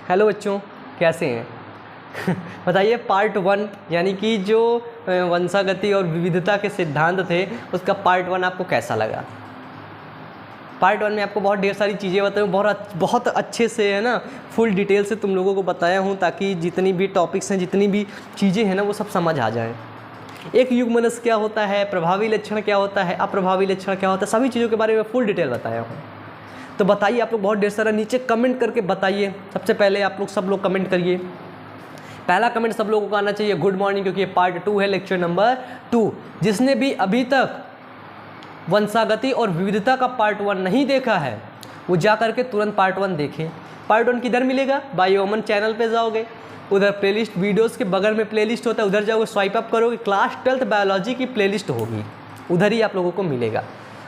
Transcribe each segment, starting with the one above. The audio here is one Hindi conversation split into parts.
हेलो बच्चों, कैसे हैं? बताइए पार्ट 1 यानी कि जो वंशागति और विविधता के सिद्धांत थे उसका पार्ट 1 आपको कैसा लगा। पार्ट 1 में आपको बहुत ढेर सारी चीज़ें बताई, बहुत अच्छे से है ना, फुल डिटेल से तुम लोगों को बताया हूँ ताकि जितनी भी टॉपिक्स हैं, जितनी भी चीज़ें हैं ना, वो सब समझ आ जाएँ। एक युग्मनस क्या होता है, प्रभावी लक्षण क्या होता है, अप्रभावी लक्षण क्या होता है, सभी चीज़ों के बारे में फुल डिटेल बताया हूँ। तो बताइए आप लोग, बहुत ढेर सारा नीचे कमेंट करके बताइए। सबसे पहले आप लोग सब लोग कमेंट करिए। पहला कमेंट सब लोगों को आना चाहिए गुड मॉर्निंग, क्योंकि ये पार्ट 2 है, लेक्चर नंबर 2। जिसने भी अभी तक वंशागति और विविधता का पार्ट 1 नहीं देखा है वो जा करके तुरंत पार्ट 1 देखें। पार्ट 1 किधर मिलेगा? बायोमन चैनल पे जाओगे, उधर प्लेलिस्ट वीडियोस के बगल में प्लेलिस्ट होता है, उधर जाओगे, स्वाइप अप करोगे, क्लास 12th बायोलॉजी की प्लेलिस्ट होगी, उधर ही आप लोगों को मिलेगा।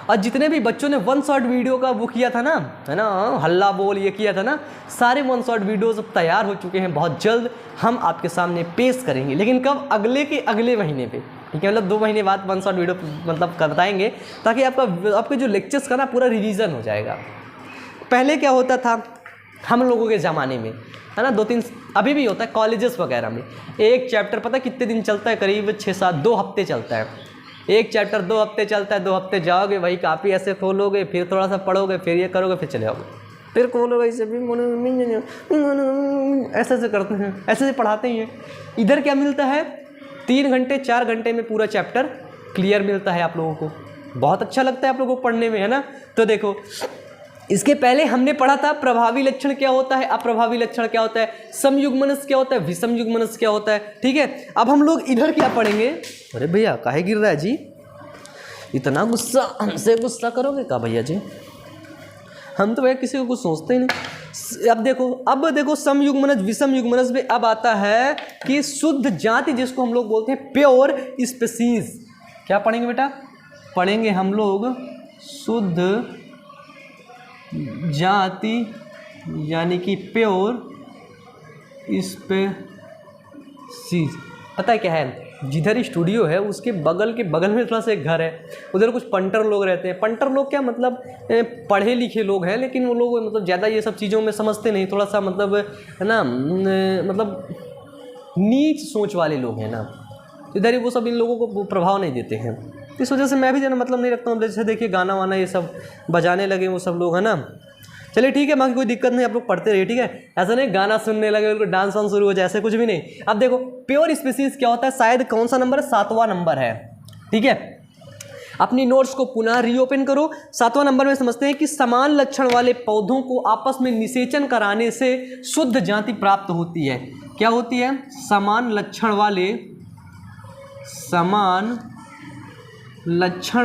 और जितने भी बच्चों ने 1 शॉट वीडियो का वो किया था ना, है ना, हल्ला बोल ये किया था ना, सारे 1 शॉट वीडियोस अब तैयार हो चुके हैं। बहुत जल्द हम आपके सामने पेश करेंगे, लेकिन कब? अगले के अगले महीने पे, ठीक है, मतलब 2 महीने बाद 1 शॉट वीडियो मतलब बताएंगे, ताकि आपके जो लेक्चर्स का ना पूरा रिवीजन हो जाएगा। पहले क्या होता था हम लोगों के ज़माने में, है ना, 2-3 अभी भी होता है कॉलेजेस वगैरह में, एक चैप्टर पता कितने दिन चलता है? करीब 6-7 2 हफ्ते चलता है। एक चैप्टर 2 हफ्ते चलता है, 2 हफ्ते जाओगे, वही कापी ऐसे खोलोगे, फिर थोड़ा सा पढ़ोगे, फिर ये करोगे, फिर चले जाओगे, फिर खोलोगे, ऐसे भी ऐसे करते हैं, ऐसे पढ़ाते ही हैं। इधर क्या मिलता है? 3 घंटे 4 घंटे में पूरा चैप्टर क्लियर मिलता है आप लोगों को। बहुत अच्छा लगता है आप लोगों को पढ़ने में, है ना। तो देखो, इसके पहले हमने पढ़ा था प्रभावी लक्षण क्या होता है, अप्रभावी लक्षण क्या होता है, समयुग्मनस क्या होता है, विषम युग्मनस क्या होता है, ठीक है। अब हम लोग इधर क्या पढ़ेंगे? अरे भैया काहे गिर रहा है जी, इतना गुस्सा, हमसे गुस्सा करोगे क्या भैया जी? हम तो भैया किसी को कुछ सोचते ही नहीं। अब देखो समयुग्मनस विषम युग्मनस में अब आता है कि शुद्ध जाति, जिसको हम लोग बोलते हैं प्योर स्पीसीज। क्या पढ़ेंगे बेटा? पढ़ेंगे हम लोग शुद्ध जाति यानी कि प्योर स्पीसीज। पता है क्या है? जिधर स्टूडियो है उसके बगल में थोड़ा सा एक घर है, उधर कुछ पंटर लोग रहते हैं। पंटर लोग क्या मतलब पढ़े लिखे लोग हैं, लेकिन वो लोग मतलब ज़्यादा ये सब चीज़ों में समझते नहीं, थोड़ा सा मतलब है ना, मतलब नीच सोच वाले लोग हैं ना, इधर ही वो सब इन लोगों को प्रभाव नहीं देते हैं। इस वजह से मैं भी ज़्यादा मतलब नहीं रखता हूँ। जैसे देखिए गाना वाना ये सब बजाने लगे वो सब लोग, है ना। चलिए ठीक है, बाकी कोई दिक्कत नहीं, आप लोग पढ़ते रहिए, ठीक है। ऐसा नहीं गाना सुनने लगे उनको डांस वांस शुरू हो जाए, ऐसे कुछ भी नहीं। अब देखो प्योर स्पीसीज क्या होता है, शायद कौन सा नंबर है? 7वां नंबर है, ठीक है। अपनी नोट्स को पुनः रीओपन करो। 7वां नंबर में समझते हैं कि समान लक्षण वाले पौधों को आपस में निषेचन कराने से शुद्ध जाति प्राप्त होती है। क्या होती है? समान लक्षण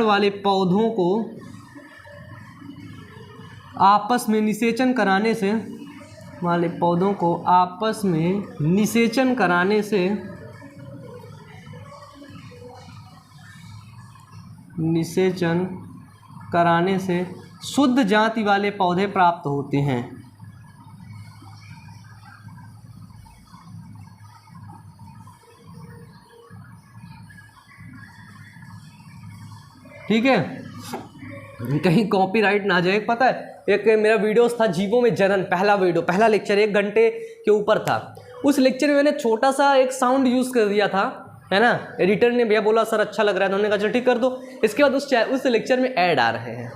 वाले पौधों को आपस में निषेचन कराने से शुद्ध जाति वाले पौधे प्राप्त होते हैं। ठीक है, कहीं कॉपीराइट ना जाए। पता है एक मेरा वीडियोस था जीवों में जनन, पहला लेक्चर 1 घंटे के ऊपर था। उस लेक्चर में मैंने छोटा सा एक साउंड यूज़ कर दिया था, है ना। एडिटर ने भैया बोला सर अच्छा लग रहा है, तो उन्होंने कहा चलो ठीक कर दो। इसके बाद उस लेक्चर में ऐड आ रहे हैं,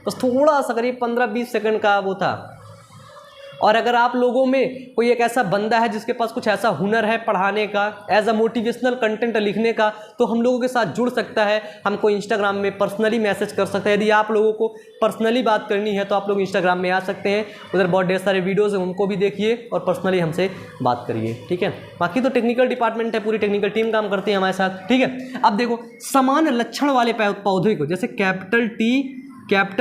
बस थोड़ा सा करीब 15-20 सेकंड का वो था। और अगर आप लोगों में कोई एक ऐसा बंदा है जिसके पास कुछ ऐसा हुनर है पढ़ाने का, एज अ मोटिवेशनल कंटेंट लिखने का, तो हम लोगों के साथ जुड़ सकता है, हमको इंस्टाग्राम में पर्सनली मैसेज कर सकता है। यदि आप लोगों को पर्सनली बात करनी है तो आप लोग इंस्टाग्राम में आ सकते हैं, उधर बहुत ढेर सारे वीडियोज़ हैं, उनको भी देखिए और पर्सनली हमसे बात करिए, ठीक है। बाकी तो टेक्निकल डिपार्टमेंट है, पूरी टेक्निकल टीम काम करती है हमारे साथ, ठीक है। अब देखो समान लक्षण वाले पौधे को, जैसे कैपिटल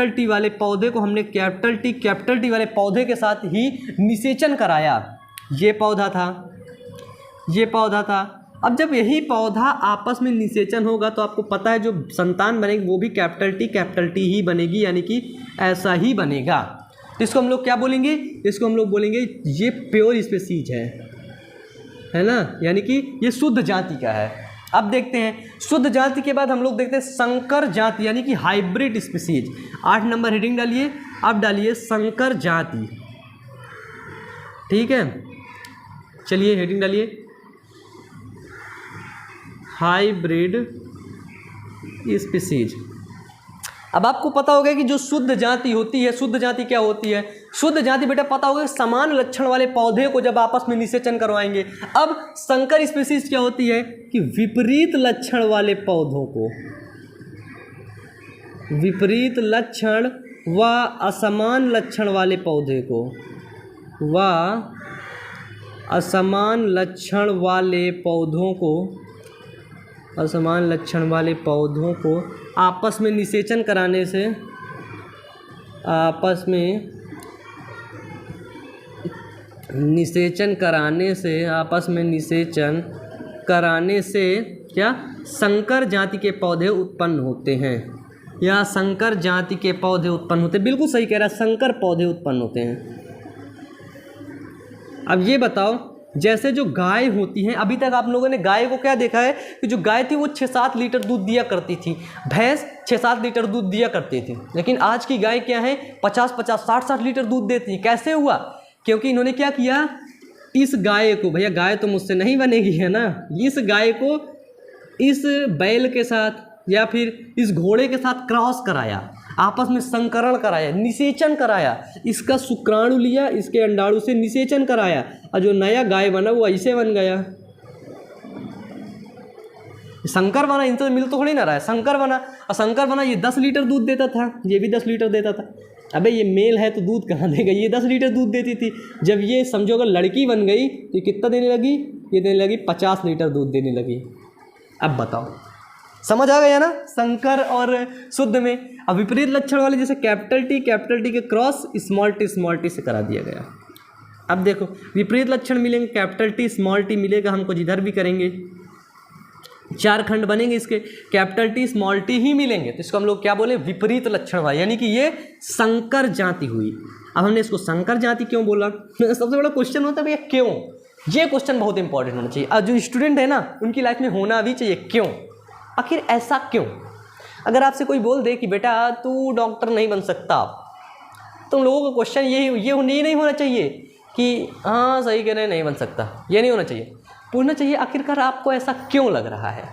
टी वाले पौधे को हमने कैपिटल टी वाले पौधे के साथ ही निषेचन कराया। ये पौधा था। अब जब यही पौधा आपस में निषेचन होगा तो आपको पता है जो संतान बनेगी वो भी कैपिटल टी ही बनेगी, यानी कि ऐसा ही बनेगा। इसको हम लोग क्या बोलेंगे? इसको हम लोग बोलेंगे ये प्योर स्पीसीज है ना, यानी कि ये शुद्ध जाति का है। अब देखते हैं शुद्ध जाति के बाद हम लोग देखते हैं संकर जाति, यानी कि हाइब्रिड स्पीसीज। 8 नंबर हेडिंग डालिए। अब डालिए संकर जाति। ठीक है, चलिए हेडिंग डालिए, हाइब्रिड स्पीसीज। अब आपको पता होगा कि जो शुद्ध जाति होती है, शुद्ध जाति क्या होती है? शुद्ध जाति बेटा पता होगा समान लक्षण वाले पौधे को जब आपस में निषेचन करवाएंगे। अब संकर स्पीसीज क्या होती है कि विपरीत लक्षण वाले पौधों को, विपरीत लक्षण व असमान लक्षण वाले पौधे को, व असमान लक्षण वाले पौधों को, असमान लक्षण वाले पौधों को आपस में निषेचन कराने से, आपस में निषेचन कराने से, आपस में निषेचन कराने से क्या संकर जाति के पौधे उत्पन्न होते हैं, या संकर जाति के पौधे उत्पन्न होते हैं। बिल्कुल सही कह रहा है, संकर पौधे उत्पन्न होते हैं। अब ये बताओ, जैसे जो गाय होती हैं, अभी तक आप लोगों ने गाय को क्या देखा है कि जो गाय थी वो 6-7 लीटर दूध दिया करती थी, भैंस 6-7 लीटर दूध दिया करती थी। लेकिन आज की गाय क्या है, 50-50, 60-60 लीटर दूध देती है। कैसे हुआ? क्योंकि इन्होंने क्या किया, इस गाय को, भैया गाय तो मुझसे नहीं बनेगी है ना, इस गाय को इस बैल के साथ या फिर इस घोड़े के साथ क्रॉस कराया, आपस में संकरण कराया, निषेचन कराया, इसका शुक्राणु लिया, इसके अंडाणु से निषेचन कराया, और जो नया गाय बना वो ऐसे बन गया। संकर बना, इनसे मिल तो थोड़ी ना रहा है, संकर बना। और संकर बना, ये 10 लीटर दूध देता था, ये भी 10 लीटर देता था। अबे ये मेल है तो दूध कहाँ देगा, ये 10 लीटर दूध देती थी। जब ये समझो अगर लड़की बन गई तो ये कितना देने लगी, ये देने लगी 50 लीटर दूध देने लगी। अब बताओ, समझ आ गया ना संकर और शुद्ध में। अब विपरीत लक्षण वाले जैसे कैपिटल टी के क्रॉस स्मॉल टी से करा दिया गया। अब देखो विपरीत लक्षण मिलेंगे, कैपिटल टी स्मॉल टी मिलेगा हमको, जिधर भी करेंगे 4 खंड बनेंगे इसके, कैपिटल टी स्मॉल टी ही मिलेंगे, तो इसको हम लोग क्या बोले, विपरीत लक्षण वाले, यानी कि ये संकर जाति हुई। अब हमने इसको संकर जाति क्यों बोला? सबसे बड़ा क्वेश्चन होता है भैया क्यों, ये क्वेश्चन बहुत इंपॉर्टेंट होना चाहिए। और जो स्टूडेंट है ना उनकी लाइफ में होना भी चाहिए, क्यों, आखिर ऐसा क्यों। अगर आपसे कोई बोल दे कि बेटा तू डॉक्टर नहीं बन सकता, तो उन लोगों का क्वेश्चन ये नहीं होना चाहिए कि हाँ सही कह रहे हैं नहीं बन सकता, ये नहीं होना चाहिए। पूछना चाहिए आखिरकार आपको ऐसा क्यों लग रहा है।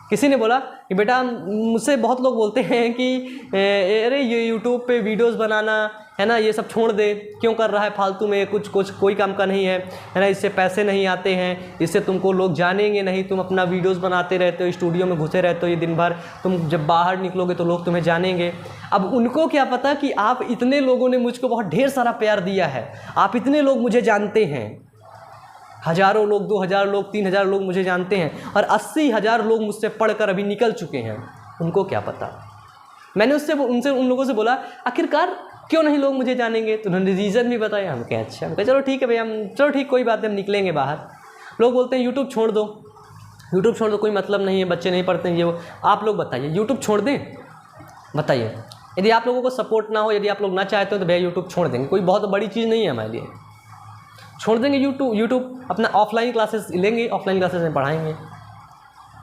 किसी ने बोला कि बेटा, मुझसे बहुत लोग बोलते हैं कि अरे ये यूट्यूब पे वीडियोस बनाना है ना, ये सब छोड़ दे, क्यों कर रहा है फालतू में, कुछ कोई काम का नहीं है ना, इससे पैसे नहीं आते हैं, इससे तुमको लोग जानेंगे नहीं, तुम अपना वीडियोस बनाते रहते हो, स्टूडियो में घुसे रहते हो ये दिन भर, तुम जब बाहर निकलोगे तो लोग तुम्हें जानेंगे। अब उनको क्या पता कि आप इतने लोगों ने मुझको बहुत ढेर सारा प्यार दिया है, आप इतने लोग मुझे जानते हैं, हज़ारों लोग, 2000 लोग, 3000 लोग मुझे जानते हैं, और 80,000 लोग मुझसे पढ़कर अभी निकल चुके हैं, उनको क्या पता। मैंने उन लोगों से बोला आखिरकार क्यों नहीं लोग मुझे जानेंगे, तो उन्होंने रीज़न भी बताया। हम कहे अच्छा, हम कहे चलो ठीक है भैया, चलो ठीक, कोई बात नहीं, हम निकलेंगे बाहर। लोग बोलते हैं यूट्यूब छोड़ दो, यूट्यूब छोड़ दो, कोई मतलब नहीं है, बच्चे नहीं पढ़ते हैं ये वो। आप लोग बताइए यूट्यूब छोड़ दें, बताइए। यदि आप लोगों को सपोर्ट ना हो, यदि आप लोग ना चाहते हो तो भैया यूट्यूब छोड़ देंगे, कोई बहुत बड़ी चीज़ नहीं है हमारे लिए, छोड़ देंगे यूट्यूब, अपना ऑफलाइन क्लासेस लेंगे, ऑफलाइन क्लासेस में पढ़ाएंगे।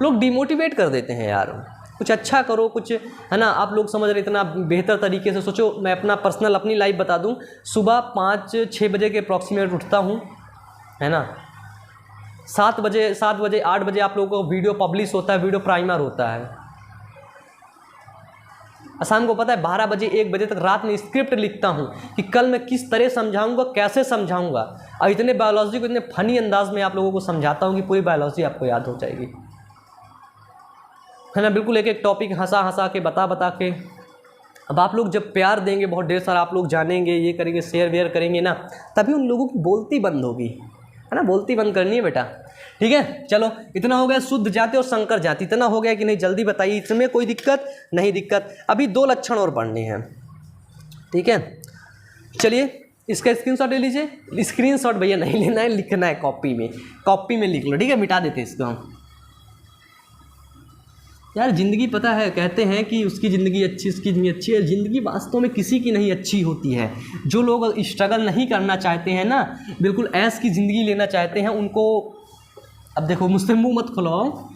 लोग डिमोटिवेट कर देते हैं यार, कुछ अच्छा करो, कुछ है ना, आप लोग समझ रहे, इतना बेहतर तरीके से सोचो। मैं अपना पर्सनल अपनी लाइफ बता दूं, सुबह 5-6 बजे के अप्रॉक्सीमेट उठता हूं, है ना, 7 बजे 8 बजे आप लोगों को वीडियो पब्लिश होता है, वीडियो प्राइमर होता है। शाम को पता है 12 बजे 1 बजे तक रात में स्क्रिप्ट लिखता हूँ कि कल मैं किस तरह समझाऊंगा, कैसे समझाऊंगा, और इतने बायोलॉजी को इतने फनी अंदाज में आप लोगों को समझाता हूँ कि पूरी बायोलॉजी आपको याद हो जाएगी, है ना, बिल्कुल एक एक टॉपिक हंसा के बता के। अब आप लोग जब प्यार देंगे, बहुत ढेर सारा आप लोग जानेंगे, ये करेंगे, शेयर वेयर करेंगे ना, तभी उन लोगों की बोलती बंद होगी, है ना, बोलती बंद करनी है बेटा। ठीक है, चलो इतना हो गया शुद्ध जाति और संकर जाति, इतना हो गया कि नहीं, जल्दी बताइए, इसमें कोई दिक्कत नहीं? दिक्कत अभी 2 लक्षण और पढ़ने हैं। ठीक है, चलिए इसका स्क्रीनशॉट ले लीजिए। स्क्रीनशॉट भैया नहीं लेना है, लिखना है कॉपी में लिख लो। ठीक है, मिटा देते इसको हम। यार ज़िंदगी पता है, कहते हैं कि उसकी ज़िंदगी अच्छी, उसकी ज़िंदगी अच्छी है। ज़िंदगी वास्तव में किसी की नहीं अच्छी होती है। जो लोग स्ट्रगल नहीं करना चाहते हैं ना, बिल्कुल ऐश की ज़िंदगी लेना चाहते हैं, उनको, अब देखो मुझसे मुंह मत खुलाओ,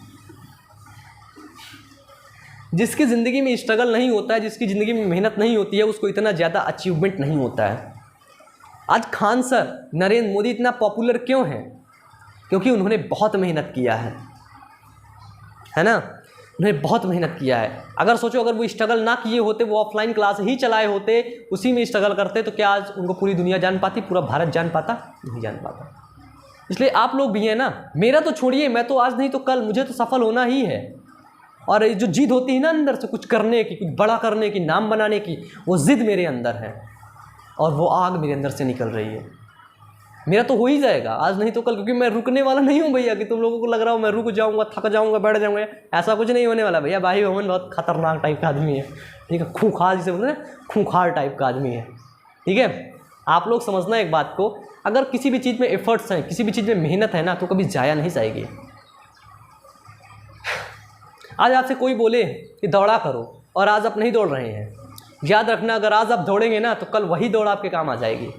जिसकी ज़िंदगी में स्ट्रगल नहीं होता है, जिसकी ज़िंदगी में मेहनत नहीं होती है, उसको इतना ज़्यादा अचीवमेंट नहीं होता है। आज खान सर, नरेंद्र मोदी इतना पॉपुलर क्यों है? क्योंकि उन्होंने बहुत मेहनत किया है ना, उन्होंने बहुत मेहनत किया है। अगर सोचो, अगर वो स्ट्रगल ना किए होते, वो ऑफलाइन क्लास ही चलाए होते, उसी में स्ट्रगल करते, तो क्या आज उनको पूरी दुनिया जान पाती, पूरा भारत जान पाता? नहीं जान पाता। इसलिए आप लोग भी हैं ना, मेरा तो छोड़िए, मैं तो आज नहीं तो कल मुझे तो सफल होना ही है। और ये जो जिद होती है ना अंदर से कुछ करने की, कुछ बड़ा करने की, नाम बनाने की, वो जिद मेरे अंदर है और वो आग मेरे अंदर से निकल रही है। मेरा तो हो ही जाएगा आज नहीं तो कल, क्योंकि मैं रुकने वाला नहीं हूँ भैया कि तुम लोगों को लग रहा हो मैं रुक जाऊँगा, थक जाऊँगा, बैठ जाऊँगा। ऐसा कुछ नहीं होने वाला भैया। भाई मोहन बहुत खतरनाक टाइप का आदमी है, ठीक है, खूंखार जिसे बोलते हैं, खूंखार टाइप का आदमी है, ठीक है। आप लोग समझना एक बात को, अगर किसी भी चीज़ में एफर्ट्स हैं, किसी भी चीज़ में मेहनत है ना, तो कभी जाया नहीं जाएगी। आज आपसे कोई बोले कि दौड़ा करो और आज आप नहीं दौड़ रहे हैं, याद रखना, अगर आज आप दौड़ेंगे ना तो कल वही दौड़ आपके काम आ जाएगी।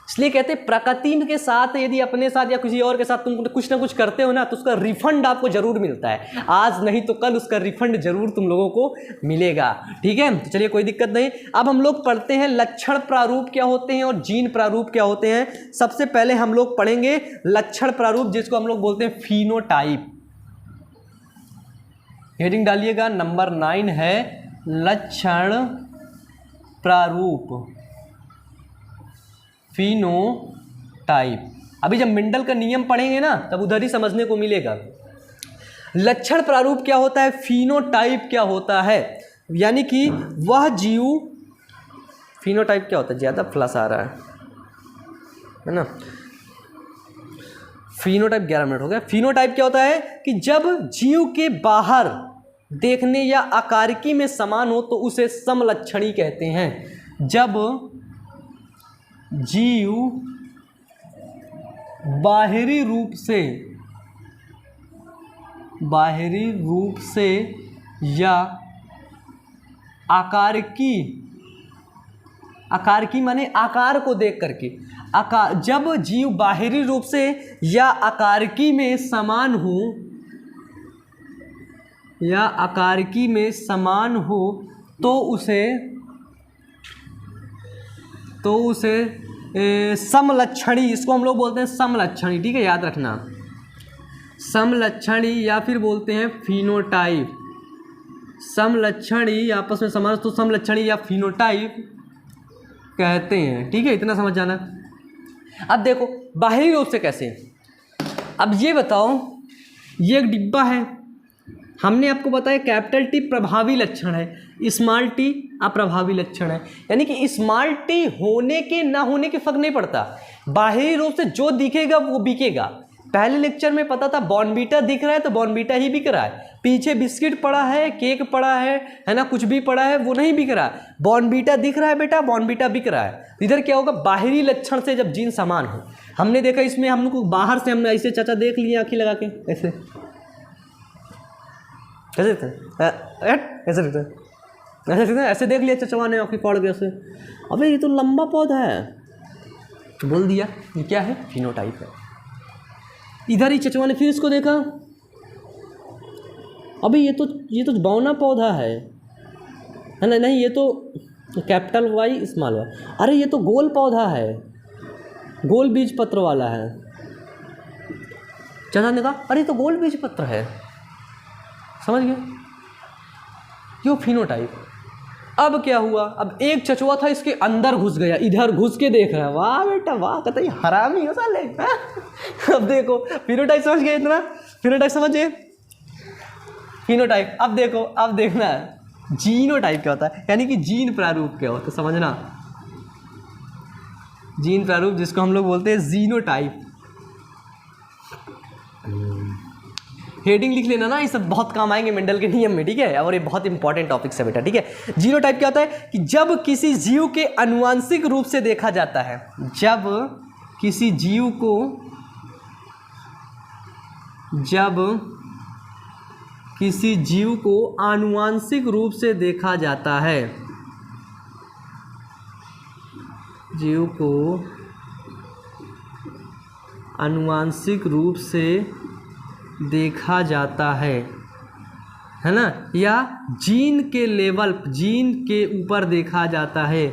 इसलिए कहते हैं प्रकृति के साथ यदि अपने साथ या किसी और के साथ तुम कुछ ना कुछ करते हो ना, तो उसका रिफंड आपको जरूर मिलता है। आज नहीं तो कल उसका रिफंड जरूर तुम लोगों को मिलेगा, ठीक है। तो चलिए कोई दिक्कत नहीं। अब हम लोग पढ़ते हैं लक्षण प्रारूप क्या होते हैं और जीन प्रारूप क्या होते हैं। सबसे पहले हम लोग पढ़ेंगे लक्षण प्रारूप, जिसको हम लोग बोलते हैं फिनोटाइप। हेडिंग डालिएगा, नंबर 9 है लक्षण प्रारूप, फिनोटाइप। अभी जब मेंडल का नियम पढ़ेंगे ना तब उधर ही समझने को मिलेगा। लक्षण प्रारूप क्या होता है, फिनोटाइप क्या होता है, यानी कि वह जीव, फिनोटाइप क्या होता है, ज़्यादा फ्लश आ रहा है ना। फिनोटाइप 11 मिनट हो गया। फिनोटाइप क्या होता है कि जब जीव के बाहर देखने या आकारिकी में समान हो तो उसे समलक्षणी कहते हैं। जब जीव बाहरी रूप से या आकारिकी माने आकार को देख करके, जब जीव बाहरी रूप से या आकारिकी में समान हो, या आकारिकी में समान हो तो उसे समलक्षणी, इसको हम लोग बोलते हैं समलक्षणी, ठीक है, याद रखना, समलक्षणी या फिर बोलते हैं फिनोटाइप। समलक्षणी आपस में समान तो समलक्षणी या फिनोटाइप कहते हैं, ठीक है, इतना समझ जाना। अब देखो बाहरी रूप से कैसे, अब ये बताओ, ये एक डिब्बा है, हमने आपको बताया कैपिटल टी प्रभावी लक्षण है, स्मॉल टी अप्रभावी लक्षण है। यानी कि स्मॉल टी होने के ना होने के फर्क नहीं पड़ता, बाहरी रूप से जो दिखेगा वो बिकेगा। पहले लेक्चर में पता था बॉर्नवीटा दिख रहा है तो बॉर्नवीटा ही बिक रहा है, पीछे बिस्किट पड़ा है, केक पड़ा है ना, कुछ भी पड़ा है, वो नहीं बिक रहा। बॉर्नवीटा दिख रहा है बेटा, बॉर्नवीटा बिक रहा है। इधर क्या होगा, बाहरी लक्षण से जब जीन समान हो। हमने देखा इसमें हम लोग को बाहर से, हमने ऐसे चाचा देख लिए आँखें लगा के, ऐसे ऐसे ऐसे देख लिया चचवा ने आँखें फाड़ के ऐसे, अबे ये तो लंबा पौधा है, तो बोल दिया ये क्या है, फिनोटाइप है। इधर ही चचवा ने फिर इसको देखा, अबे ये तो बौना पौधा है ना, नहीं ये तो कैपिटल वाई स्मॉल वाई, अरे ये तो गोल पौधा है, गोल बीज पत्र वाला है। चचा ने कहा अरे ये तो गोल बीज पत्र है, समझ गए, यो फिनोटाइप। अब क्या हुआ, अब एक चचुआ था इसके अंदर घुस गया, इधर घुस के देख रहा है, वाह बेटा वाह, कहता है हरामी हो साले। अब देखो फिनोटाइप समझ गए, इतना फिनोटाइप समझिए, फिनोटाइप। अब देखो, अब देखना है जीनोटाइप क्या होता है, यानी कि जीन प्रारूप क्या होता है, समझना। जीन प्रारूप जिसको हम लोग बोलते हैं जीनोटाइप। हेडिंग लिख लेना ना, ये सब बहुत काम आएंगे मेंडल के नियम में, ठीक है, और ये बहुत इंपॉर्टेंट टॉपिक है बेटा, ठीक है। जीनोटाइप क्या होता है कि जब किसी जीव के आनुवांशिक रूप से देखा जाता है, जब किसी जीव को आनुवांशिक रूप से देखा जाता है, जीव को आनुवांशिक रूप से देखा जाता है ना, या जीन के लेवल, जीन के ऊपर देखा जाता है,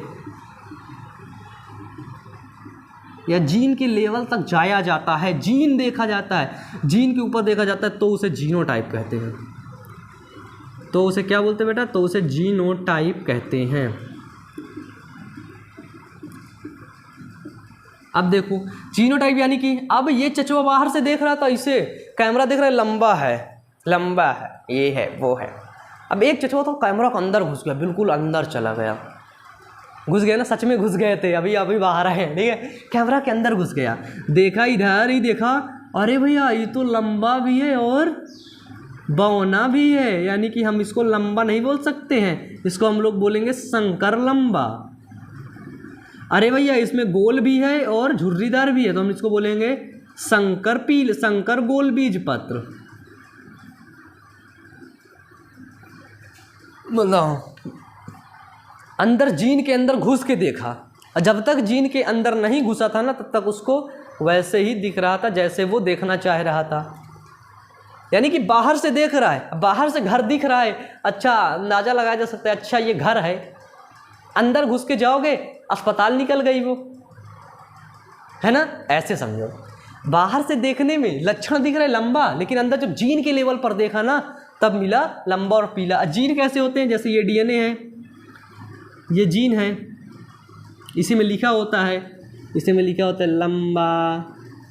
या जीन के लेवल तक जाया जाता है, जीन देखा जाता है, जीन के ऊपर देखा जाता है, तो उसे जीनोटाइप कहते हैं। तो उसे क्या बोलते हैं बेटा? तो उसे जीनोटाइप कहते हैं। अब देखो जीनोटाइप यानी कि अब ये चचवा बाहर से देख रहा था, इसे कैमरा देख रहा है, लंबा है, लंबा है, ये है, वो है। अब एक चचवा तो कैमरा के अंदर घुस गया, बिल्कुल अंदर चला गया, घुस गया ना, सच में घुस गए थे, अभी अभी बाहर आए हैं, ठीक है, कैमरा के अंदर घुस गया, देखा इधर ही देखा, अरे भैया ये तो लंबा भी है और बौना भी है, यानी कि हम इसको लंबा नहीं बोल सकते हैं, इसको हम लोग बोलेंगे शंकर लंबा। अरे भैया इसमें गोल भी है और झुर्रीदार भी है, तो हम इसको बोलेंगे शंकर गोल बीज पत्र। मतलब अंदर जीन के अंदर घुस के देखा, और जब तक जीन के अंदर नहीं घुसा था ना, तब तक उसको वैसे ही दिख रहा था जैसे वो देखना चाह रहा था। यानी कि बाहर से देख रहा है, बाहर से घर दिख रहा है, अच्छा अंदाजा लगाया जा सकता है, अच्छा ये घर है, अंदर घुस के जाओगे अस्पताल निकल गई वो, है ना, ऐसे समझो। बाहर से देखने में लक्षण दिख रहा है लंबा, लेकिन अंदर जब जीन के लेवल पर देखा ना, तब मिला लंबा और पीला। जीन कैसे होते हैं? जैसे ये डीएनए है, ये जीन है, इसी में लिखा होता है, इसी में लिखा होता है लंबा,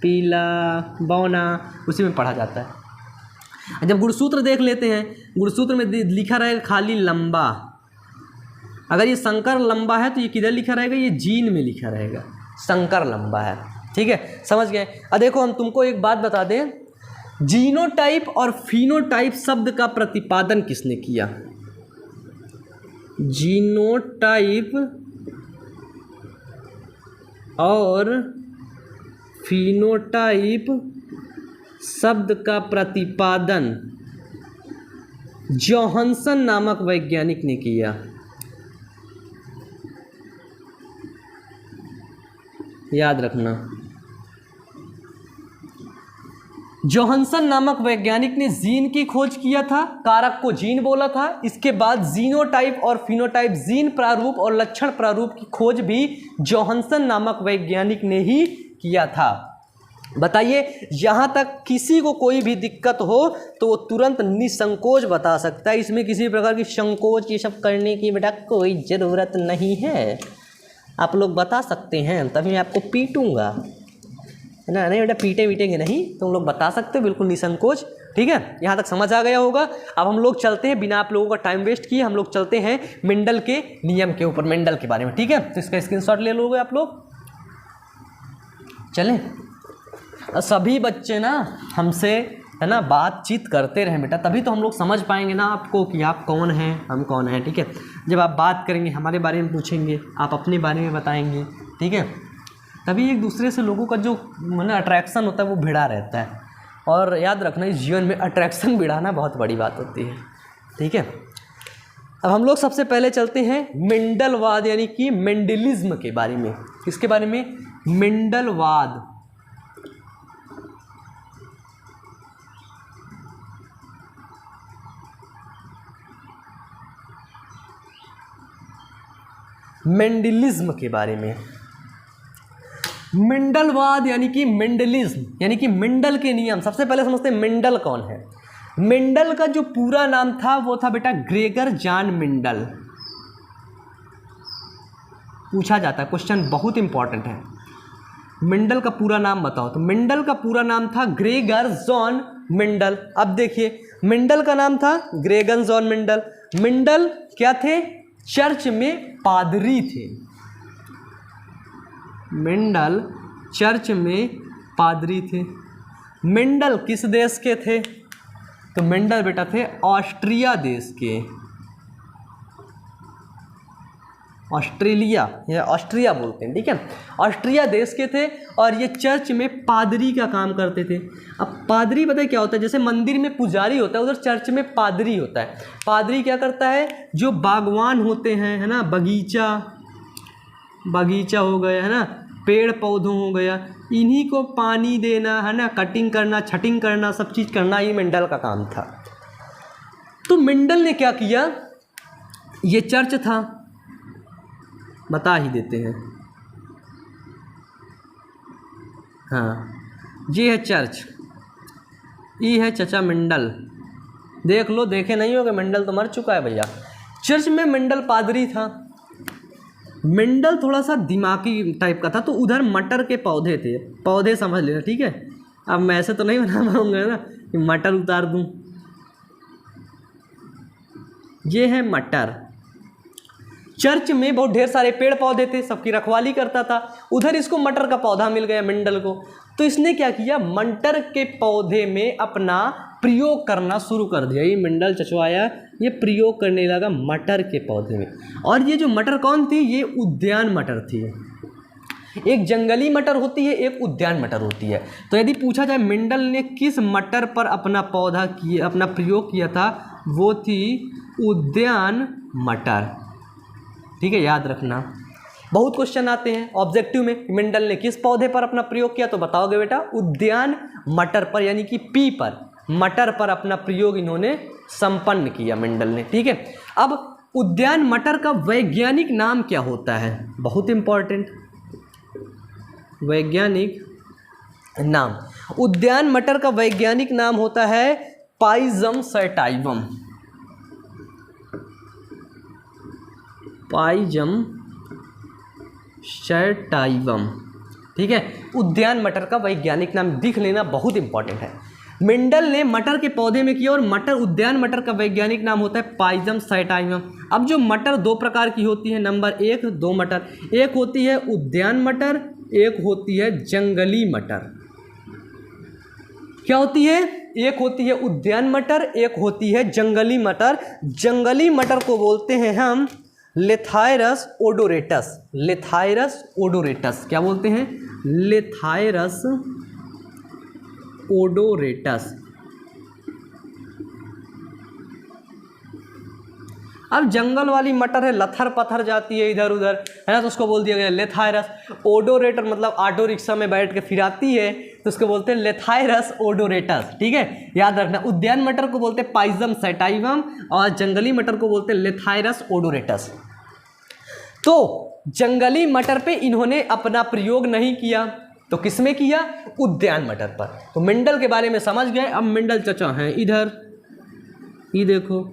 पीला, बौना, उसी में पढ़ा जाता है। जब गुणसूत्र देख लेते हैं, गुणसूत्र में लिखा रहेगा खाली लंबा। अगर ये शंकर लंबा है तो ये किधर लिखा रहेगा? ये जीन में लिखा रहेगा, शंकर लंबा है। ठीक है, समझ गए। अब देखो हम तुमको एक बात बता दें, जीनोटाइप और फिनोटाइप शब्द का प्रतिपादन किसने किया? जीनोटाइप और फिनोटाइप शब्द का प्रतिपादन जोहानसन नामक वैज्ञानिक ने किया। याद रखना, जोहानसन नामक वैज्ञानिक ने जीन की खोज किया था, कारक को जीन बोला था। इसके बाद जीनोटाइप और फिनोटाइप, जीन प्रारूप और लक्षण प्रारूप की खोज भी जोहानसन नामक वैज्ञानिक ने ही किया था। बताइए, यहाँ तक किसी को कोई भी दिक्कत हो तो वो तुरंत निसंकोच बता सकता है, इसमें किसी प्रकार की संकोच ये सब करने की बेटा कोई ज़रूरत नहीं है। आप लोग बता सकते हैं, तभी मैं आपको पीटूंगा, है ना? नहीं बेटा पीटे वीटेंगे नहीं, तुम लोग बता सकते हो बिल्कुल निसंकोच। ठीक है, यहाँ तक समझ आ गया होगा। अब हम लोग चलते हैं, बिना आप लोगों का टाइम वेस्ट किए हम लोग चलते हैं मेंडल के नियम के ऊपर, मेंडल के बारे में। ठीक है, तो इसका स्क्रीनशॉट ले लोगे आप लोग। चलें, सभी बच्चे ना हमसे, है ना, बातचीत करते रहें बेटा, तभी तो हम लोग समझ पाएंगे ना आपको कि आप कौन हैं, हम कौन हैं। ठीक है, जब आप बात करेंगे, हमारे बारे में पूछेंगे, आप अपने बारे में बताएंगे, ठीक है, तभी एक दूसरे से लोगों का जो माने अट्रैक्शन होता है वो भिड़ा रहता है। और याद रखना, इस जीवन में अट्रैक्शन भिड़ाना बहुत बड़ी बात होती है। ठीक है, अब हम लोग सबसे पहले चलते हैं मेंडलवाद यानी कि मेंडलिज्म के बारे में। किसके बारे में? मेंडलवाद। मेंडलिज्म के बारे में। मेंडलवाद यानी कि मेंडलिज्म यानी कि मेंडल के नियम। सबसे पहले समझते हैं मेंडल कौन है। मेंडल का जो पूरा नाम था वो था बेटा ग्रेगर जॉन मेंडल। पूछा जाता है, क्वेश्चन बहुत इंपॉर्टेंट है। मेंडल का पूरा नाम बताओ, तो मेंडल का पूरा नाम था ग्रेगर जॉन मेंडल। अब देखिए, मेंडल का नाम था ग्रेगर जॉन मेंडल। मेंडल क्या थे? चर्च में पादरी थे। मेंडल चर्च में पादरी थे। मेंडल किस देश के थे? तो मेंडल बेटा थे ऑस्ट्रिया देश के। ऑस्ट्रेलिया या ऑस्ट्रिया बोलते हैं, ठीक है, ऑस्ट्रिया देश के थे और ये चर्च में पादरी का काम करते थे। अब पादरी पता है क्या होता है? जैसे मंदिर में पुजारी होता है, उधर चर्च में पादरी होता है। पादरी क्या करता है? जो बागवान होते हैं, है ना, बगीचा हो गया, है ना, पेड़ पौधों हो गया, इन्हीं को पानी देना, है ना, कटिंग करना, छटिंग करना, सब चीज़ करना, ये मेंडल का काम था। तो मेंडल ने क्या किया? ये चर्च था, बता ही देते हैं। हाँ, जी है चर्च, ई है चचा मेंडल। देख लो, देखे नहीं होगे, मेंडल तो मर चुका है भैया। चर्च में मेंडल पादरी था। मेंडल थोड़ा सा दिमागी टाइप का था, तो उधर मटर के पौधे थे, पौधे समझ लेना, ठीक है। अब मैं ऐसे तो नहीं बना पाऊंगा ना कि मटर उतार दूं। ये है मटर। चर्च में बहुत ढेर सारे पेड़ पौधे थे, सबकी रखवाली करता था। उधर इसको मटर का पौधा मिल गया मेंडल को, तो इसने क्या किया, मटर के पौधे में अपना प्रयोग करना शुरू कर दिया। ये मेंडल चचवाया, ये प्रयोग करने लगा मटर के पौधे में। और ये जो मटर कौन थी, ये उद्यान मटर थी। एक जंगली मटर होती है, एक उद्यान मटर होती है। तो यदि पूछा जाए मेंडल ने किस मटर पर अपना पौधा किया, अपना प्रयोग किया था, वो थी उद्यान मटर, ठीक है, याद रखना। बहुत क्वेश्चन आते हैं ऑब्जेक्टिव में, मेंडल ने किस पौधे पर अपना प्रयोग किया, तो बताओगे बेटा उद्यान मटर पर, यानी कि पी पर, मटर पर अपना प्रयोग इन्होंने संपन्न किया मेंडल ने, ठीक है। अब उद्यान मटर का वैज्ञानिक नाम क्या होता है, बहुत इंपॉर्टेंट, वैज्ञानिक नाम। उद्यान मटर का वैज्ञानिक नाम होता है पाइजम सैटाइवम, पाइजम सैटाइवम, ठीक है। उद्यान मटर का वैज्ञानिक नाम दिख लेना, बहुत इंपॉर्टेंट है। मेंडल ने मटर के पौधे में किया, और मटर, उद्यान मटर का वैज्ञानिक नाम होता है पाइजम सैटाइवम। अब जो मटर दो प्रकार की होती है, नंबर एक, दो मटर, एक होती है उद्यान मटर, एक होती है जंगली मटर। क्या होती है, एक होती है उद्यान मटर, एक होती है जंगली मटर। जंगली मटर को बोलते हैं हम लेथायरस ओडोरेटस, लेथायरस ओडोरेटस, क्या बोलते हैं, लेथायरस ओडोरेटस। अब जंगल वाली मटर है, लथर पथर जाती है इधर उधर, है ना, तो उसको बोल दिया गया लेथायरस। ओडोरेटर मतलब ऑटो रिक्शा में बैठ के फिराती है, तो उसको बोलते हैं लेथायरस ओडोरेटस, ठीक है, याद रखना। उद्यान मटर को बोलते हैं पाइजम सैटाइवम, और जंगली मटर को बोलते हैं लेथायरस ओडोरेटस। तो जंगली मटर पे इन्होंने अपना प्रयोग नहीं किया, तो किसमें किया, उद्यान मटर पर। तो मेंडल के बारे में समझ गए। अब मेंडल चचा हैं इधर, ये देखो,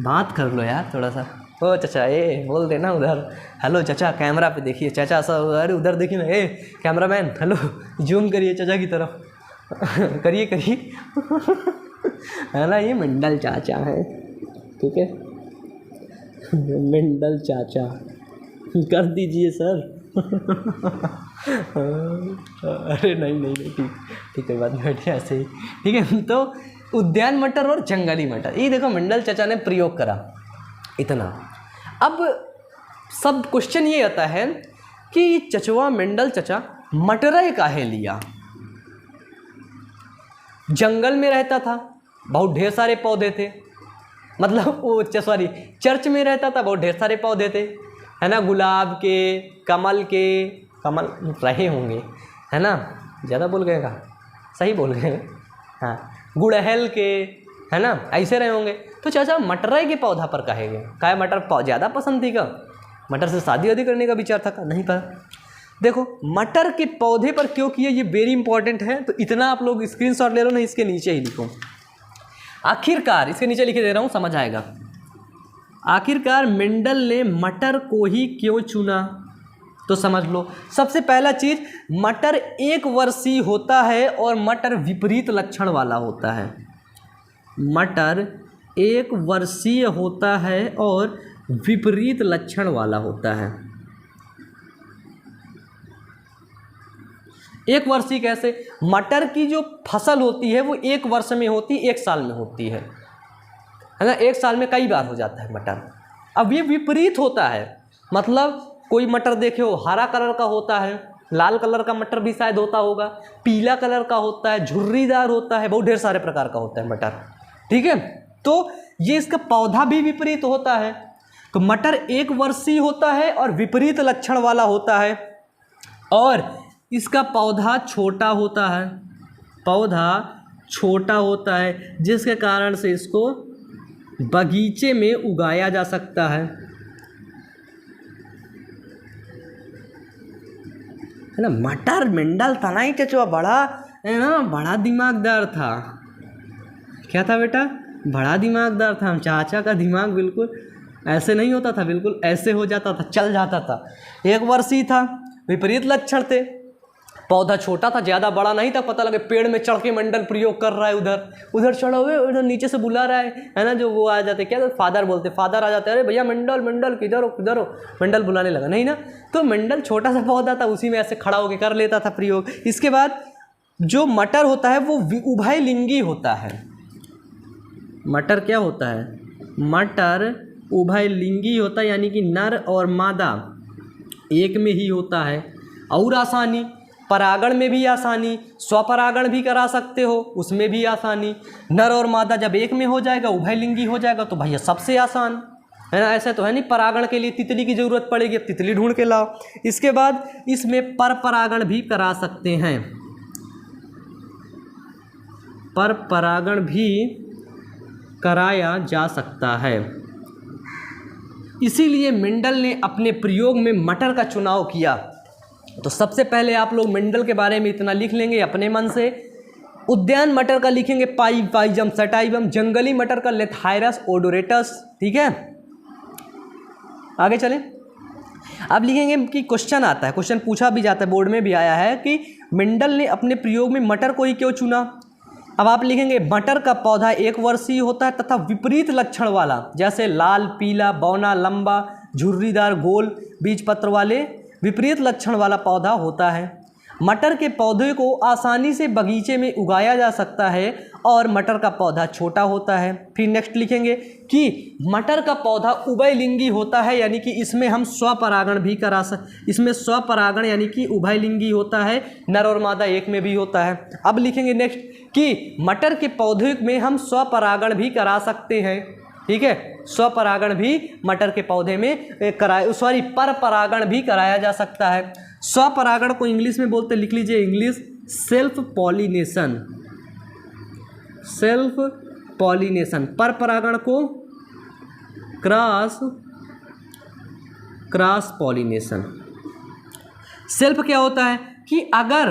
बात कर लो यार थोड़ा सा। ओ चचा, ए बोल देना उधर, हेलो चचा, कैमरा पे देखिए चचा सब, अरे उधर देखिए ना, ए कैमरामैन, हेलो, जूम करिए चचा की तरफ करिए करिए है ना, ये मेंडल चाचा है, ठीक है, मेंडल चाचा, कर दीजिए सर अरे नहीं नहीं नहीं, ठीक ठीक है, बात बैठे ऐसे ही, ठीक है। तो उद्यान मटर और जंगली मटर, ये देखो मेंडल चाचा ने प्रयोग करा इतना। अब सब क्वेश्चन ये आता है कि चचवा मेंडल चचा मटरें काहे लिया। जंगल में रहता था, बहुत ढेर सारे पौधे थे, मतलब वो सॉरी चर्च में रहता था, बहुत ढेर सारे पौधे थे, है ना, गुलाब के, कमल के, कमल रहे होंगे, है ना, ज़्यादा बोल गए का, सही बोल गए, हाँ, गुड़हल के, है ना, ऐसे रहे होंगे। तो चाचा मटर के पौधा पर काहे गए, काहे मटर ज़्यादा पसंद थी का, मटर से शादी वादी करने का विचार था का, नहीं पता। देखो मटर के पौधे पर क्यों किए, ये वेरी इंपॉर्टेंट है, तो इतना आप लोग स्क्रीनशॉट ले लो ना, इसके नीचे ही लिखो, आखिरकार इसके नीचे लिखे दे रहा हूँ, समझ आएगा। आखिरकार मेंडल ने मटर को ही क्यों चुना, तो समझ लो। सबसे पहला चीज, मटर एक वर्षीय होता है और मटर विपरीत लक्षण वाला होता है। मटर एक वर्षीय होता है और विपरीत लक्षण वाला होता है। एक वर्षीय कैसे, मटर की जो फसल होती है वो एक वर्ष में होती, एक साल में होती है ना, एक साल में कई बार हो जाता है मटर। अब ये विपरीत होता है, मतलब कोई मटर देखे हो हरा कलर का होता है, लाल कलर का मटर भी शायद होता होगा, पीला कलर का होता है, झुर्रीदार होता है, बहुत ढेर सारे प्रकार का होता है मटर, ठीक है। तो ये इसका पौधा भी विपरीत होता है। तो मटर एक वर्षीय होता है और विपरीत लक्षण वाला होता है, और इसका पौधा छोटा होता है, पौधा छोटा होता है, जिसके कारण से इसको बगीचे में उगाया जा सकता है, है ना। मटर मेंडल था ना ही चचुआ, बड़ा है ना, बड़ा दिमागदार था। क्या था बेटा? बड़ा दिमागदार था। हम चाचा का दिमाग बिल्कुल ऐसे नहीं होता था, बिल्कुल ऐसे हो जाता था, चल जाता था। एक वर्षीय था, विपरीत लक्षण थे। पौधा छोटा था, ज़्यादा बड़ा नहीं था, पता लगे पेड़ में चढ़ के मंडल प्रयोग कर रहा है, उधर चढ़ा हुए, उधर नीचे से बुला रहा है ना, जो वो आ जाते, क्या फादर बोलते, फादर आ जाते हैं, अरे भैया मंडल किधर हो, मंडल बुलाने लगा, नहीं ना। तो मंडल छोटा सा पौधा था, उसी में ऐसे खड़ा होकर कर लेता था प्रयोग। इसके बाद जो मटर होता है वो उभयलिंगी होता है। मटर क्या होता है? मटर उभयलिंगी होता है, यानी कि नर और मादा एक में ही होता है। और आसानी, परागण में भी आसानी, स्वपरागण भी करा सकते हो, उसमें भी आसानी। नर और मादा जब एक में हो जाएगा, उभयलिंगी हो जाएगा, तो भैया सबसे आसान है ना। ऐसा तो है नहीं परागण के लिए तितली की ज़रूरत पड़ेगी, अब तितली ढूंढ के लाओ। इसके बाद इसमें पर परागण भी करा सकते हैं, पर परागण भी कराया जा सकता है। इसीलिए मेंडल ने अपने प्रयोग में मटर का चुनाव किया। तो सबसे पहले आप लोग मेंडल के बारे में इतना लिख लेंगे अपने मन से। उद्यान मटर का लिखेंगे पाइजम सटाइवम, जंगली मटर का लेथायरस ओडोरेटस, ठीक है। आगे चलें। अब लिखेंगे कि क्वेश्चन आता है, क्वेश्चन पूछा भी जाता है, बोर्ड में भी आया है कि मेंडल ने अपने प्रयोग में मटर को ही क्यों चुना। अब आप लिखेंगे मटर का पौधा एक वर्षीय होता है तथा विपरीत लक्षण वाला, जैसे लाल, पीला, बौना, लंबा, झुर्रीदार, गोल बीज पत्र वाले विपरीत लक्षण वाला पौधा होता है। मटर के पौधे को आसानी से बगीचे में उगाया जा सकता है और मटर का पौधा छोटा होता है। फिर नेक्स्ट लिखेंगे कि मटर का पौधा उभयलिंगी होता है, यानी कि इसमें हम स्वपरागण भी करा इसमें स्वपरागण यानी कि उभयलिंगी होता है, नर और मादा एक में भी होता है। अब लिखेंगे नेक्स्ट कि मटर के पौधे में हम स्वपरागण भी करा सकते हैं, ठीक है। स्वपरागण भी मटर के पौधे में पर परागण भी कराया जा सकता है। स्वपरागण को इंग्लिश में बोलते, लिख लीजिए English, self pollination, self pollination. पर परागण को क्रॉस पॉलिनेशन। सेल्फ क्या होता है कि अगर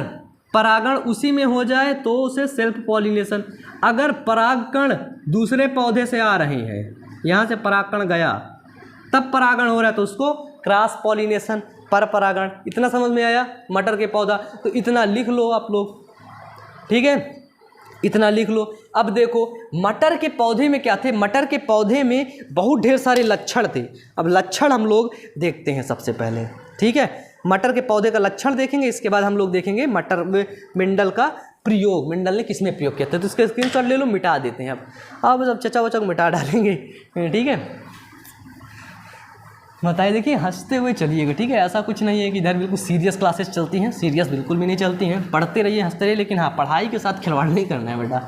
परागण उसी में हो जाए तो उसे सेल्फ पॉलिनेशन। अगर परागकण दूसरे पौधे से आ रहे हैं, यहाँ से परागकण गया तब परागण हो रहा है तो उसको क्रॉस पॉलिनेशन, पर परागण। इतना समझ में आया मटर के पौधा? तो इतना लिख लो आप लोग, ठीक है, इतना लिख लो। अब देखो मटर के पौधे में क्या थे, मटर के पौधे में बहुत ढेर सारे लक्षण थे। अब लक्षण हम लोग देखते हैं सबसे पहले, ठीक है। मटर के पौधे का लक्षण देखेंगे, इसके बाद हम लोग देखेंगे मटर में मेंडल का प्रयोग, मेंडल ने किसमें प्रयोग किया था। तो इसका स्क्रीनशॉट ले लो, मिटा देते हैं अब सब चचा वचा को मिटा डालेंगे, ठीक है। बताइए, देखिए हंसते हुए चलिएगा, ठीक है। ऐसा कुछ नहीं है कि इधर बिल्कुल सीरियस क्लासेस चलती हैं, सीरियस बिल्कुल भी नहीं चलती हैं। पढ़ते रहिए, हंसते रहिए, लेकिन हाँ पढ़ाई के साथ खिलवाड़ नहीं करना है बेटा,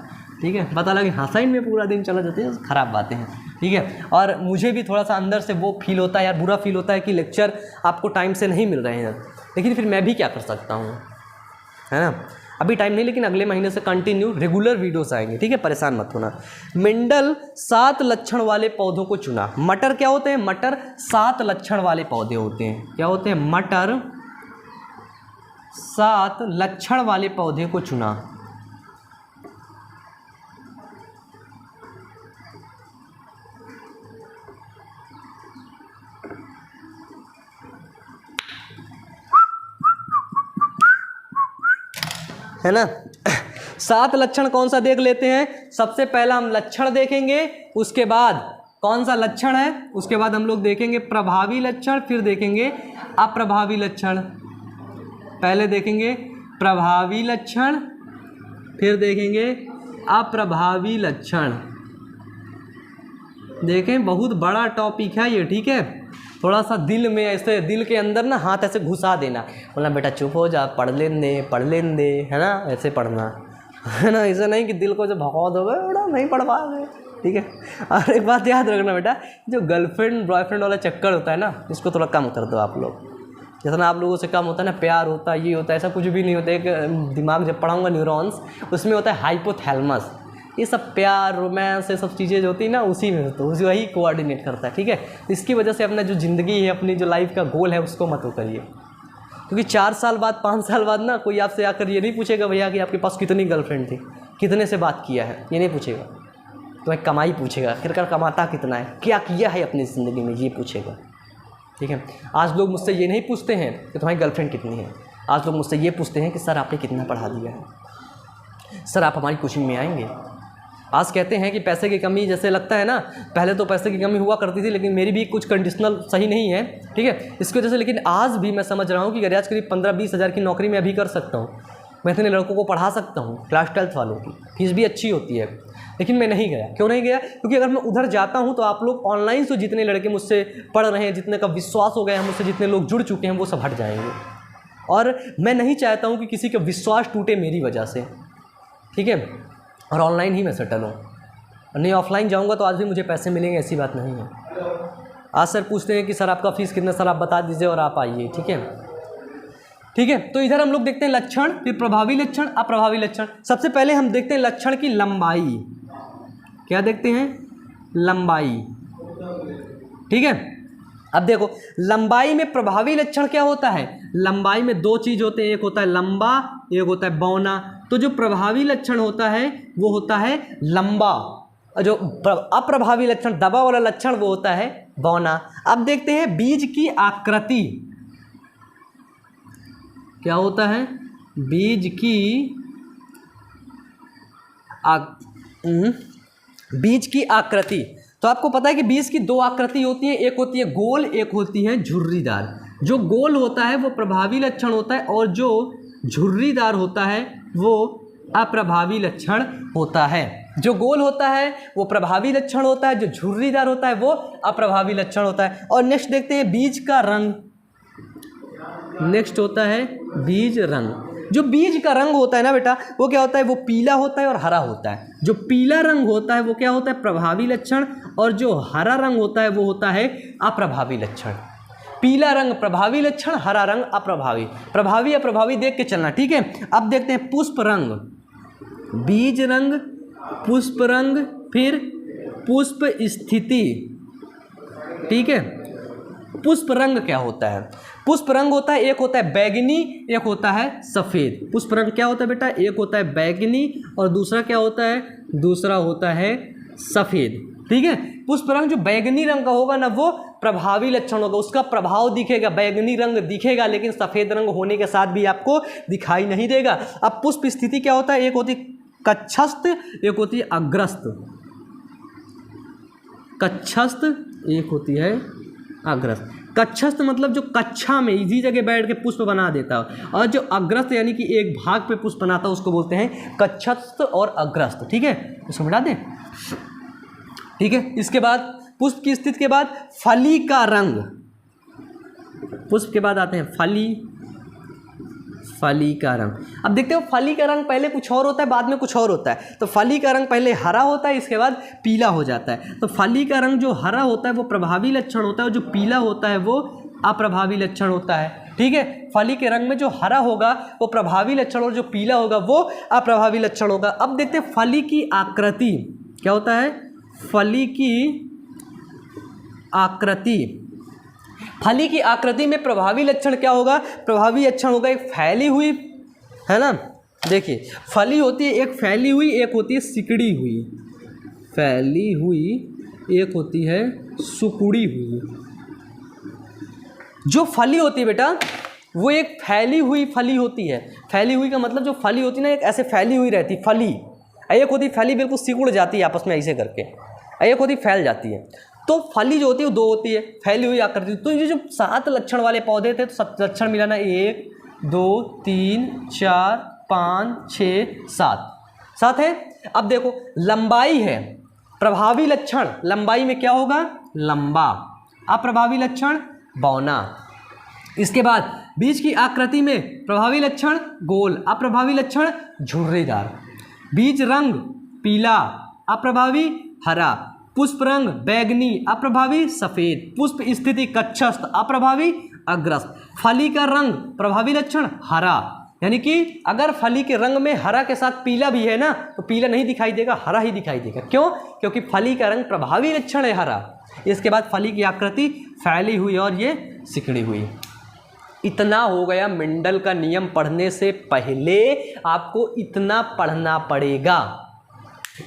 ठीक है। पता लगे हंसाइन में पूरा दिन चला जाता है, ख़राब बातें हैं, ठीक है। और मुझे भी थोड़ा सा अंदर से वो फील होता है यार, बुरा फील होता है कि लेक्चर आपको टाइम से नहीं मिल रहे हैं, लेकिन फिर मैं भी क्या कर सकता हूँ, है ना। अभी टाइम नहीं, लेकिन अगले महीने से कंटिन्यू रेगुलर वीडियोस आएंगे, ठीक है, परेशान मत होना। मेंडल 7 लक्षण वाले पौधों को चुना। मटर क्या होते हैं? मटर 7 लक्षण वाले पौधे होते हैं। क्या होते हैं? मटर 7 लक्षण वाले पौधे को चुना। है ना। 7 लक्षण कौन सा देख लेते हैं। सबसे पहला हम लक्षण देखेंगे, उसके बाद कौन सा लक्षण है, उसके बाद हम लोग देखेंगे प्रभावी लक्षण, फिर देखेंगे अप्रभावी लक्षण। पहले देखेंगे प्रभावी लक्षण, फिर देखेंगे अप्रभावी लक्षण। देखें बहुत बड़ा टॉपिक है ये, ठीक है। थोड़ा सा दिल में ऐसे, दिल के अंदर ना हाथ ऐसे घुसा देना, बोलना बेटा चुप हो जा, पढ़ लेन दे, है ना, ऐसे पढ़ना, है ना। ऐसा नहीं कि दिल को जो भगा दोगे बेटा नहीं पढ़ पाओगे, ठीक है। और एक बात याद रखना बेटा, जो गर्लफ्रेंड बॉयफ्रेंड वाला चक्कर होता है ना, इसको थोड़ा कम कर दो आप लोग। जितना आप लोगों से कम होता है ना, प्यार होता है, ये होता है, ऐसा कुछ भी नहीं होता। एक दिमाग जब पढ़ाऊँगा न्यूरॉन्स, उसमें होता है हाइपोथैलेमस। ये सब प्यार, रोमांस, ये सब चीज़ें जो होती है ना, उसी में होता है, वही कोऑर्डिनेट करता है, ठीक है। इसकी वजह से अपना जो ज़िंदगी है, अपनी जो लाइफ का गोल है, उसको मत वो करिए। क्योंकि 4 साल बाद 5 साल बाद ना कोई आपसे आकर ये नहीं पूछेगा भैया कि आपके पास कितनी गर्लफ्रेंड थी, कितने से बात किया है, ये नहीं पूछेगा। तो एक कमाई पूछेगा, आखिरकार कमाता कितना है, क्या किया है अपनी ज़िंदगी में, ये पूछेगा। ठीक है, आज लोग मुझसे ये नहीं पूछते हैं कि तुम्हारी गर्लफ्रेंड कितनी है, आज लोग मुझसे ये पूछते हैं कि सर आपने कितना पढ़ा दिया है, सर आप हमारी कोचिंग में आएंगे। आज कहते हैं कि पैसे की कमी, जैसे लगता है ना, पहले तो पैसे की कमी हुआ करती थी, लेकिन मेरी भी कुछ कंडीशनल सही नहीं है, ठीक है, इसकी वजह से। लेकिन आज भी मैं समझ रहा हूँ कि आज करीब 15-20 हज़ार की नौकरी मैं अभी कर सकता हूँ, मैं इतने लड़कों को पढ़ा सकता हूँ, क्लास 12th वालों की फीस भी अच्छी होती है। लेकिन मैं नहीं गया, क्यों नहीं गया? क्योंकि अगर मैं उधर जाता हूँ तो आप लोग ऑनलाइन से जितने लड़के मुझसे पढ़ रहे हैं, जितने का विश्वास हो गया है मुझसे, जितने लोग जुड़ चुके हैं, वो सब हट जाएंगे। और मैं नहीं चाहता हूँ कि किसी का विश्वास टूटे मेरी वजह से, ठीक है। और ऑनलाइन ही मैं सेटल हूँ, नहीं ऑफलाइन जाऊँगा तो आज भी मुझे पैसे मिलेंगे, ऐसी बात नहीं है। आज सर पूछते हैं कि सर आपका फ़ीस कितना, सर आप बता दीजिए और आप आइए, ठीक है, ठीक है। तो इधर हम लोग देखते हैं लक्षण, फिर प्रभावी लक्षण, अप्रभावी लक्षण। सबसे पहले हम देखते हैं लक्षण की लंबाई। क्या देखते हैं? लंबाई, ठीक है। अब देखो लंबाई में प्रभावी लक्षण क्या होता है? लंबाई में 2 चीज़ होते हैं, एक होता है लंबा, एक होता है बौना। तो जो प्रभावी लक्षण होता है वो होता है लंबा, जो अप्रभावी लक्षण, दबा वाला लक्षण, वो होता है बौना। अब देखते हैं बीज की आकृति। क्या होता है? बीज की आकृति। तो आपको पता है कि बीज की 2 आकृति होती है, एक होती है गोल, एक होती है झुर्रीदार। जो गोल होता है वो प्रभावी लक्षण होता है, और जो झुर्रीदार होता है वो अप्रभावी लक्षण होता है। जो गोल होता है वो प्रभावी लक्षण होता है, जो झुर्रीदार होता है वो अप्रभावी लक्षण होता है। और नेक्स्ट देखते हैं बीज का रंग। नेक्स्ट होता है बीज रंग। जो बीज का रंग होता है ना बेटा, वो क्या होता है? वो पीला होता है और हरा होता है। जो पीला रंग होता है वो क्या होता है? प्रभावी लक्षण। और जो हरा रंग होता है वो होता है अप्रभावी लक्षण। पीला रंग प्रभावी लक्षण, हरा रंग अप्रभावी। प्रभावी अप्रभावी देख के चलना, ठीक है। अब देखते हैं पुष्प रंग। बीज रंग, पुष्प रंग, फिर पुष्प स्थिति, ठीक है। पुष्प रंग क्या होता है? पुष्प रंग होता है, एक होता है बैगनी, एक होता है सफ़ेद। पुष्प रंग क्या होता है बेटा? एक होता है बैगनी और दूसरा क्या होता है? दूसरा होता है सफ़ेद, ठीक है। पुष्प रंग जो बैगनी रंग का होगा ना, वो प्रभावी लक्षण होगा, उसका प्रभाव दिखेगा, बैगनी रंग दिखेगा, लेकिन सफ़ेद रंग होने के साथ भी आपको दिखाई नहीं देगा। अब पुष्प स्थिति क्या होता है? एक होती कक्षस्थ, एक होती है अग्रस्त। कक्षस्थ, एक होती है अग्रस्त। कक्षस्थ मतलब जो कक्षा में इसी जगह बैठ के पुष्प बना देता है, और जो अग्रस्त यानी कि एक भाग पे पुष्प बनाता है, उसको बोलते हैं कक्षस्थ और अग्रस्त, ठीक है। तो समझा दें, ठीक है। इसके बाद पुष्प की स्थिति के बाद फली का रंग। पुष्प के बाद आते हैं फली का रंग। अब देखते हो फली का रंग पहले कुछ और होता है, बाद में कुछ और होता है। तो फली का रंग पहले हरा होता है, इसके बाद पीला हो जाता है। तो फली का रंग जो हरा होता है वो प्रभावी लक्षण होता है, और जो पीला होता है वो अप्रभावी लक्षण होता है, ठीक है। फली के रंग में जो हरा होगा वो प्रभावी लक्षण, और जो पीला होगा वो अप्रभावी लक्षण होगा। अब देखते हैं फली की आकृति। क्या होता है? फली की आकृति। फली की आकृति में प्रभावी लक्षण क्या होगा? प्रभावी लक्षण होगा एक फैली हुई, है ना। देखिए फली होती है एक फैली हुई, एक होती है सिकुड़ी हुई। फैली हुई, एक होती है सिकुड़ी हुई। जो फली होती है बेटा वो एक फैली हुई फली होती है। फैली हुई का मतलब जो फली होती है ना, एक ऐसे फैली हुई रहती फली। एक होती फैली बिल्कुल सिकुड़ जाती है आपस में ऐसे करके, एक होती फैल जाती है। तो फली जो होती है वो 2 होती है, फैली हुई आकृति। तो ये जो 7 लक्षण वाले पौधे थे, तो 7 लक्षण मिलाना 1 2 3 4 5 6 7 है। अब देखो लंबाई है, प्रभावी लक्षण लंबाई में क्या होगा? लंबा। अप्रभावी लक्षण बौना। इसके बाद बीज की आकृति में प्रभावी लक्षण गोल, अप्रभावी लक्षण झुर्रीदार। बीज रंग पीला, अप्रभावी हरा। पुष्प रंग बैगनी, अप्रभावी सफ़ेद। पुष्प स्थिति कक्षस्थ, अप्रभावी अग्रस्त। फली का रंग प्रभावी लक्षण हरा, यानी कि अगर फली के रंग में हरा के साथ पीला भी है ना, तो पीला नहीं दिखाई देगा, हरा ही दिखाई देगा। क्यों? क्योंकि फली का रंग प्रभावी लक्षण है हरा। इसके बाद फली की आकृति फैली हुई और ये सिकुड़ी हुई। इतना हो गया, मेंडल का नियम पढ़ने से पहले आपको इतना पढ़ना पड़ेगा।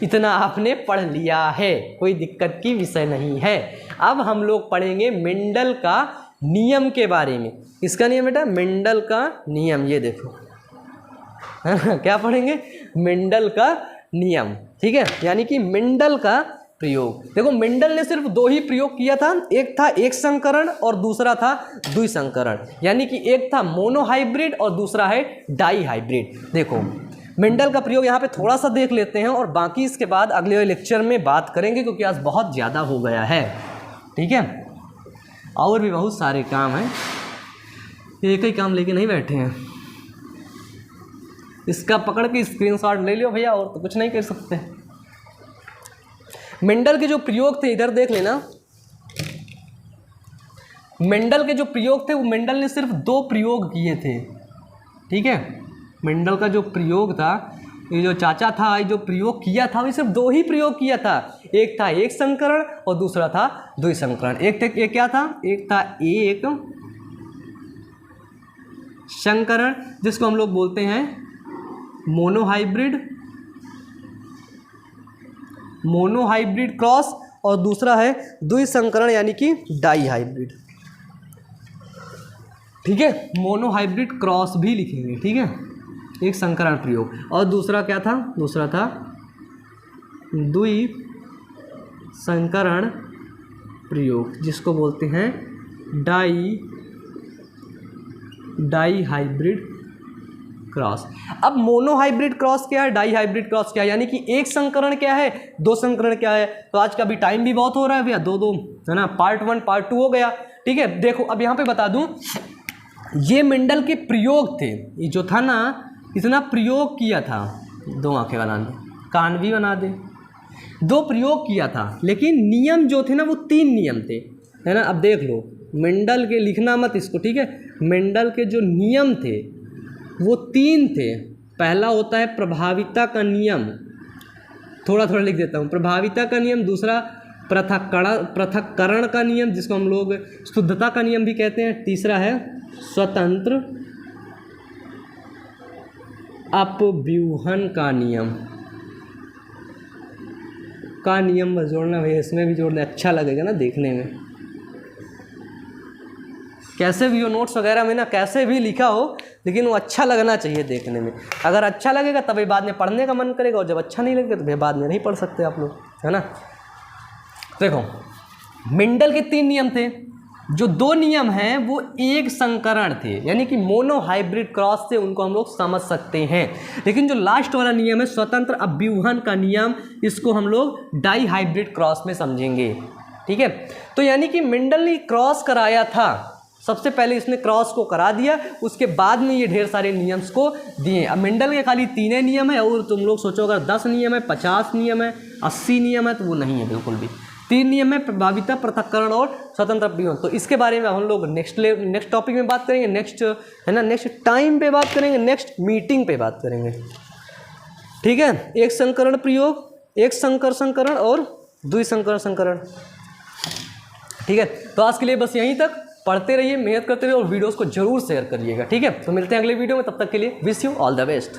इतना आपने पढ़ लिया है, कोई दिक्कत की विषय नहीं है। अब हम लोग पढ़ेंगे मेंडल का नियम के बारे में। इसका नियम बेटा मेंडल का नियम, ये देखो है ना, क्या पढ़ेंगे? मेंडल का नियम, ठीक है, यानी कि मेंडल का प्रयोग। देखो मेंडल ने सिर्फ 2 ही प्रयोग किया था, एक था एक संकरण और दूसरा था द्विसंकरण, यानी कि एक था मोनोहाइब्रिड और दूसरा है डाई हाइब्रिड। देखो मेंडल का प्रयोग यहाँ पे थोड़ा सा देख लेते हैं और बाकी इसके बाद अगले लेक्चर में बात करेंगे, क्योंकि आज बहुत ज़्यादा हो गया है, ठीक है। और भी बहुत सारे काम हैं, एक ही काम लेके नहीं बैठे हैं। इसका पकड़ के स्क्रीनशॉट ले लियो भैया, और तो कुछ नहीं कर सकते। मेंडल के जो प्रयोग थे इधर देख लेना। मेंडल के जो प्रयोग थे वो मेंडल ने सिर्फ 2 प्रयोग किए थे, ठीक है। मेंडल का जो प्रयोग था, ये जो चाचा था, ये जो प्रयोग किया था वो सिर्फ 2 ही प्रयोग किया था। एक था एक संकरण और दूसरा था द्विसंकरण। एक क्या था? एक था एक संकरण जिसको हम लोग बोलते हैं मोनोहाइब्रिड क्रॉस, और दूसरा है द्विसंकरण यानी कि डाई हाइब्रिड, ठीक है। मोनोहाइब्रिड क्रॉस भी लिखेंगे, ठीक है, एक संकरण प्रयोग। और दूसरा क्या था? दूसरा था द्विसंकरण प्रयोग, जिसको बोलते हैं डाई हाइब्रिड क्रॉस। अब मोनोहाइब्रिड क्रॉस क्या है, डाई हाइब्रिड क्रॉस क्या है, यानी कि एक संकरण क्या है, 2 संकरण क्या है। तो आज का भी टाइम भी बहुत हो रहा है भैया, 2 है ना, पार्ट 1 पार्ट 2 हो गया, ठीक है। देखो अब यहाँ पे बता दूं, ये मेंडल के प्रयोग थे, ये जो था ना, इतना प्रयोग किया था। 2 आंखें बना दे, कान भी बना दे, 2 प्रयोग किया था, लेकिन नियम जो थे ना वो 3 नियम थे, है ना। अब देख लो मेंडल के, लिखना मत इसको, ठीक है। मेंडल के जो नियम थे वो 3 थे। पहला होता है प्रभाविता का नियम, थोड़ा थोड़ा लिख देता हूँ। प्रभाविता का नियम, दूसरा पृथक्करण का नियम जिसको हम लोग शुद्धता का नियम भी कहते हैं, तीसरा है स्वतंत्र अपव्यूहन का नियम बस जोड़ना भैया, इसमें भी जोड़ना, अच्छा लगेगा ना देखने में। कैसे भी हो नोट्स वगैरह में ना, कैसे भी लिखा हो, लेकिन वो अच्छा लगना चाहिए देखने में। अगर अच्छा लगेगा तभी बाद में पढ़ने का मन करेगा, और जब अच्छा नहीं लगेगा तो फिर बाद में नहीं पढ़ सकते आप लोग, है ना। देखो मेंडल के 3 नियम थे। जो 2 नियम हैं वो एक संकरण थे, यानी कि मोनोहाइब्रिड क्रॉस से उनको हम लोग समझ सकते हैं। लेकिन जो लास्ट वाला नियम है स्वतंत्र अपव्यूहन का नियम, इसको हम लोग डाई हाइब्रिड क्रॉस में समझेंगे, ठीक है। तो यानी कि मेंडल ने क्रॉस कराया था, सबसे पहले इसने क्रॉस को करा दिया, उसके बाद में ये ढेर सारे नियम्स को दिए। अब मेंडल के खाली 3 नियम है, और तुम लोग सोचो अगर 10 नियम है, 50 नियम है, 80 नियम है, तो वो नहीं है बिल्कुल भी। 3 नियम है, प्रभाविता, पृथक्करण और स्वतंत्र अपव्यूहन। तो इसके बारे में हम लोग नेक्स्ट टॉपिक में बात करेंगे, नेक्स्ट है ना, नेक्स्ट टाइम पे बात करेंगे, नेक्स्ट मीटिंग पे बात करेंगे, ठीक है। एक संकरण प्रयोग, एक संकरण और द्विसंकरण, ठीक है। तो आज के लिए बस यहीं तक। पढ़ते रहिए, मेहनत करते रहिए और वीडियोस को जरूर शेयर करिएगा, ठीक है। तो मिलते हैं अगले वीडियो में, तब तक के लिए wish you all the best.